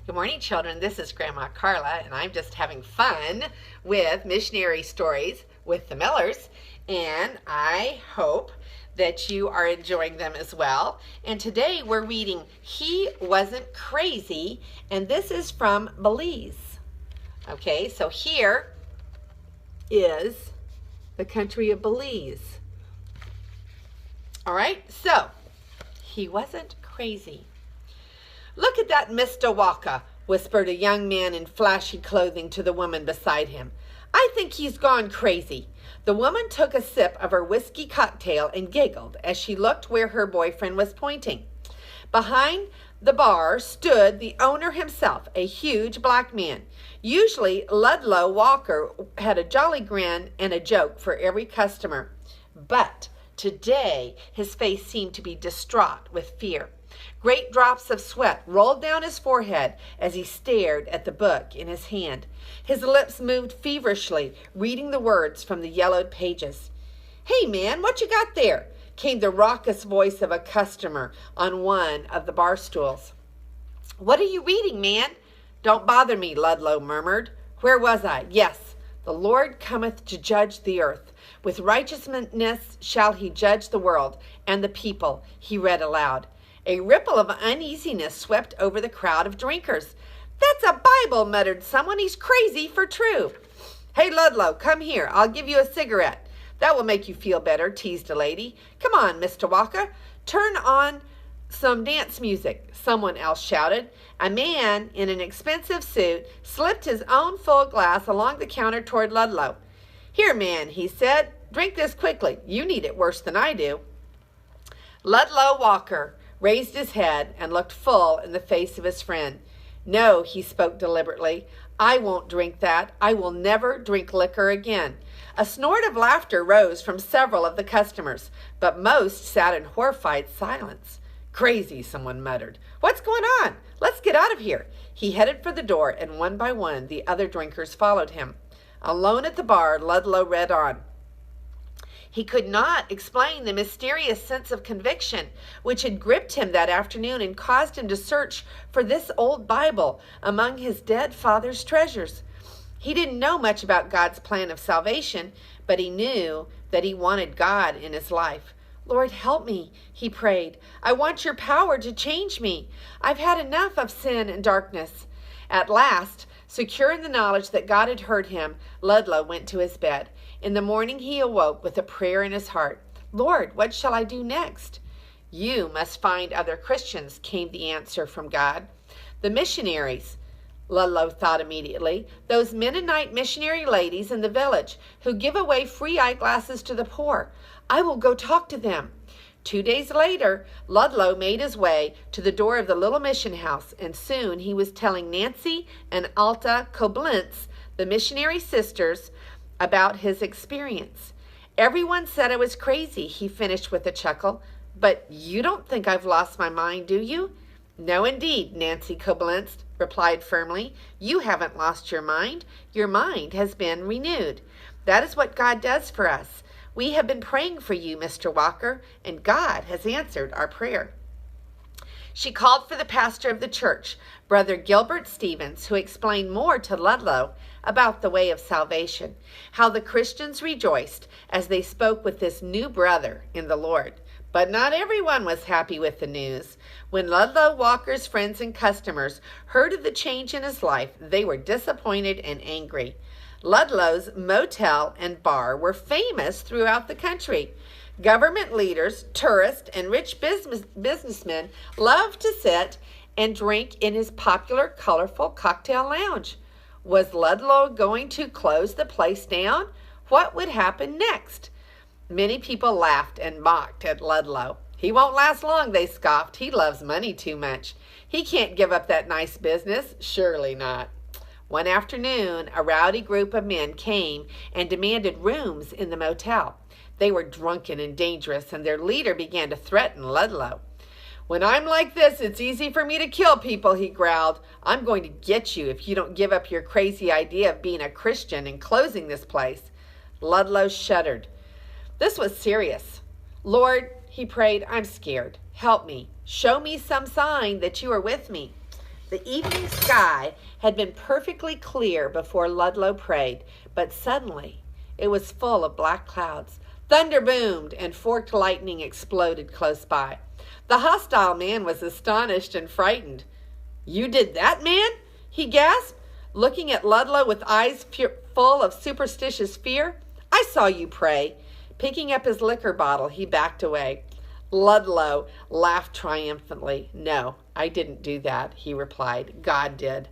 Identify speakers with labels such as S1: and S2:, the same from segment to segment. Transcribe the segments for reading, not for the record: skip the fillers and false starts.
S1: Good morning, children. This is Grandma Carla, and I'm just having fun with missionary stories with the Millers, and I hope that you are enjoying them as well. And today we're reading He Wasn't Crazy, and this is from Belize. Okay, so here is the country of Belize. All right, so he wasn't crazy. "Look at that Mr. Walker," whispered a young man in flashy clothing to the woman beside him. "I think he's gone crazy." The woman took a sip of her whiskey cocktail and giggled as she looked where her boyfriend was pointing. Behind the bar stood the owner himself, a huge black man. Usually, Ludlow Walker had a jolly grin and a joke for every customer. But today, his face seemed to be distraught with fear. Great drops of sweat rolled down his forehead as he stared at the book in his hand. His lips moved feverishly, reading the words from the yellowed pages. "Hey, man, what you got there?" came the raucous voice of a customer on one of the bar stools. "What are you reading, man?" "Don't bother me," Ludlow murmured. "Where was I? Yes. The Lord cometh to judge the earth. With righteousness shall he judge the world and the people," he read aloud. A ripple of uneasiness swept over the crowd of drinkers. "That's a Bible," muttered someone. "He's crazy for true." "Hey, Ludlow, come here. I'll give you a cigarette. That will make you feel better," teased a lady. "Come on, Mr. Walker. Turn on some dance music," someone else shouted. A man in an expensive suit slipped his own full glass along the counter toward Ludlow. "Here, man," he said. "Drink this quickly. You need it worse than I do." Ludlow Walker raised his head and looked full in the face of his friend. "No," he spoke deliberately. "I won't drink that. I will never drink liquor again." A snort of laughter rose from several of the customers, but most sat in horrified silence. "Crazy," someone muttered. "What's going on? Let's get out of here." He headed for the door, and one by one the other drinkers followed him. Alone at the bar, Ludlow read on. He could not explain the mysterious sense of conviction which had gripped him that afternoon and caused him to search for this old Bible among his dead father's treasures. He didn't know much about God's plan of salvation, but he knew that he wanted God in his life. "Lord, help me," he prayed. "I want your power to change me. I've had enough of sin and darkness." At last, secure in the knowledge that God had heard him, Ludlow went to his bed. In the morning he awoke with a prayer in his heart. "Lord, what shall I do next?" "You must find other Christians," came the answer from God. "The missionaries," Ludlow thought immediately. "Those Mennonite missionary ladies in the village who give away free eyeglasses to the poor. I will go talk to them." 2 days later, Ludlow made his way to the door of the little mission house, and soon he was telling Nancy and Alta Koblenz, the missionary sisters, about his experience. "Everyone said I was crazy," he finished with a chuckle. "But you don't think I've lost my mind, do you?" "No, indeed," Nancy Koblenz replied firmly. "You haven't lost your mind. Your mind has been renewed. That is what God does for us. We have been praying for you, Mr. Walker, and God has answered our prayer." She called for the pastor of the church, Brother Gilbert Stevens, who explained more to Ludlow about the way of salvation, how the Christians rejoiced as they spoke with this new brother in the Lord. But not everyone was happy with the news. When Ludlow Walker's friends and customers heard of the change in his life, they were disappointed and angry. Ludlow's motel and bar were famous throughout the country. Government leaders, tourists, and rich businessmen loved to sit and drink in his popular, colorful cocktail lounge. Was Ludlow going to close the place down? What would happen next? Many people laughed and mocked at Ludlow. "He won't last long," they scoffed. "He loves money too much. He can't give up that nice business. Surely not." One afternoon, a rowdy group of men came and demanded rooms in the motel. They were drunken and dangerous, and their leader began to threaten Ludlow. "When I'm like this, it's easy for me to kill people," he growled. "I'm going to get you if you don't give up your crazy idea of being a Christian and closing this place." Ludlow shuddered. This was serious. "Lord," he prayed, "I'm scared. Help me. Show me some sign that you are with me." The evening sky had been perfectly clear before Ludlow prayed, but suddenly it was full of black clouds. Thunder boomed and forked lightning exploded close by. The hostile man was astonished and frightened. "You did that, man?" he gasped, looking at Ludlow with eyes full of superstitious fear. "I saw you pray." Picking up his liquor bottle, he backed away. Ludlow laughed triumphantly. "No, I didn't do that," he replied. "God did."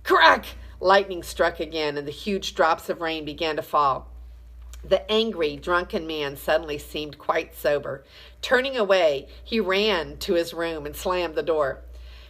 S1: Crack! Lightning struck again, and the huge drops of rain began to fall. The angry, drunken man suddenly seemed quite sober. Turning away, he ran to his room and slammed the door.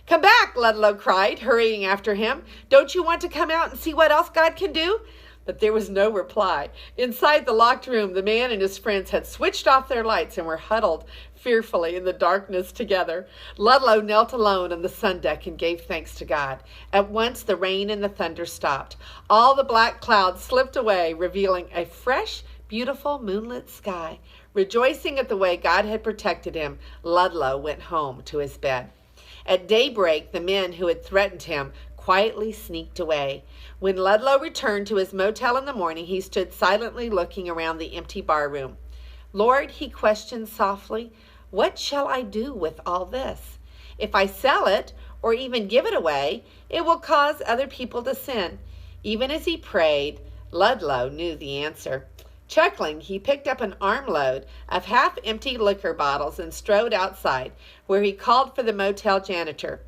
S1: "Come back," Ludlow cried, hurrying after him. "Don't you want to come out and see what else God can do?" But there was no reply. Inside the locked room, the man and his friends had switched off their lights and were huddled fearfully in the darkness together. Ludlow knelt alone on the sun deck and gave thanks to God. At once the rain and the thunder stopped. All the black clouds slipped away, revealing a fresh, beautiful moonlit sky. Rejoicing at the way God had protected him, Ludlow went home to his bed. At daybreak, the men who had threatened him quietly sneaked away. When Ludlow returned to his motel in the morning, he stood silently looking around the empty barroom. "Lord," he questioned softly, "what shall I do with all this? If I sell it or even give it away, it will cause other people to sin." Even as he prayed, Ludlow knew the answer. Chuckling, he picked up an armload of half-empty liquor bottles and strode outside, where he called for the motel janitor.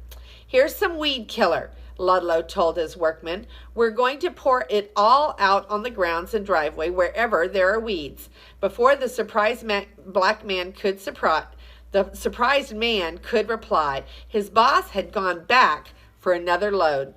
S1: "Here's some weed killer," Ludlow told his workmen. "We're going to pour it all out on the grounds and driveway wherever there are weeds." Before the surprised man could reply, his boss had gone back for another load.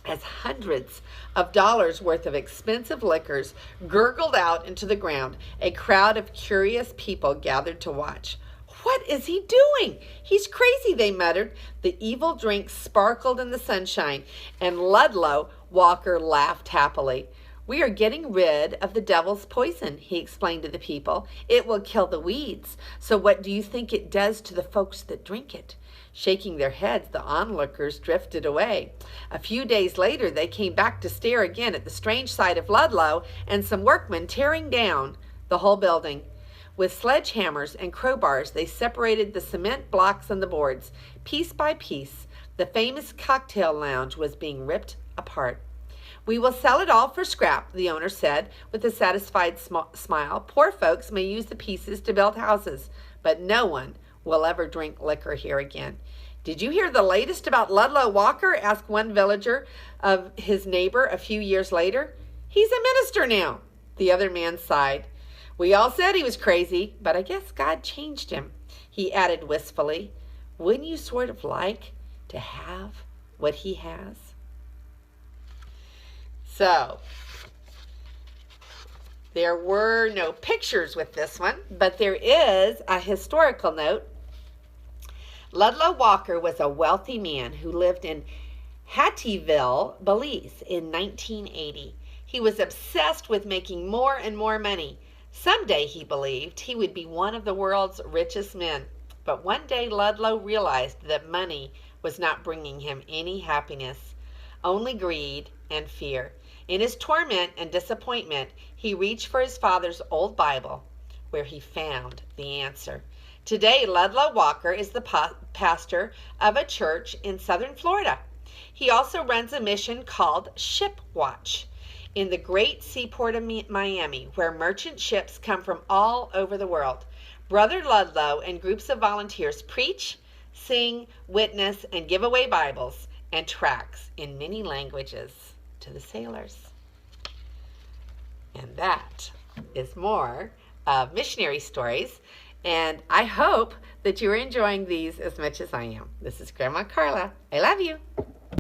S1: As hundreds of dollars worth of expensive liquors gurgled out into the ground, a crowd of curious people gathered to watch. "What is he doing? He's crazy," they muttered. The evil drink sparkled in the sunshine, and Ludlow Walker laughed happily. "We are getting rid of the devil's poison," he explained to the people. "It will kill the weeds. So what do you think it does to the folks that drink it?" Shaking their heads, the onlookers drifted away. A few days later, they came back to stare again at the strange sight of Ludlow and some workmen tearing down the whole building. With sledgehammers and crowbars, they separated the cement blocks and the boards. Piece by piece, the famous cocktail lounge was being ripped apart. "We will sell it all for scrap," the owner said with a satisfied smile. "Poor folks may use the pieces to build houses, but no one will ever drink liquor here again." "Did you hear the latest about Ludlow Walker?" asked one villager of his neighbor a few years later. "He's a minister now." The other man sighed. "We all said he was crazy, but I guess God changed him." He added wistfully, "Wouldn't you sort of like to have what he has?" So, there were no pictures with this one, but there is a historical note. Ludlow Walker was a wealthy man who lived in Hattieville, Belize in 1980. He was obsessed with making more and more money. Someday, he believed, he would be one of the world's richest men. But one day Ludlow realized that money was not bringing him any happiness, only greed and fear. In his torment and disappointment, he reached for his father's old Bible, where he found the answer. Today, Ludlow Walker is the pastor of a church in southern Florida. He also runs a mission called Ship Watch in the great seaport of Miami, where merchant ships come from all over the world. Brother Ludlow and groups of volunteers preach, sing, witness, and give away Bibles and tracts in many languages to the sailors. And that is more of Missionary Stories, and I hope that you're enjoying these as much as I am. This is Grandma Carla. I love you.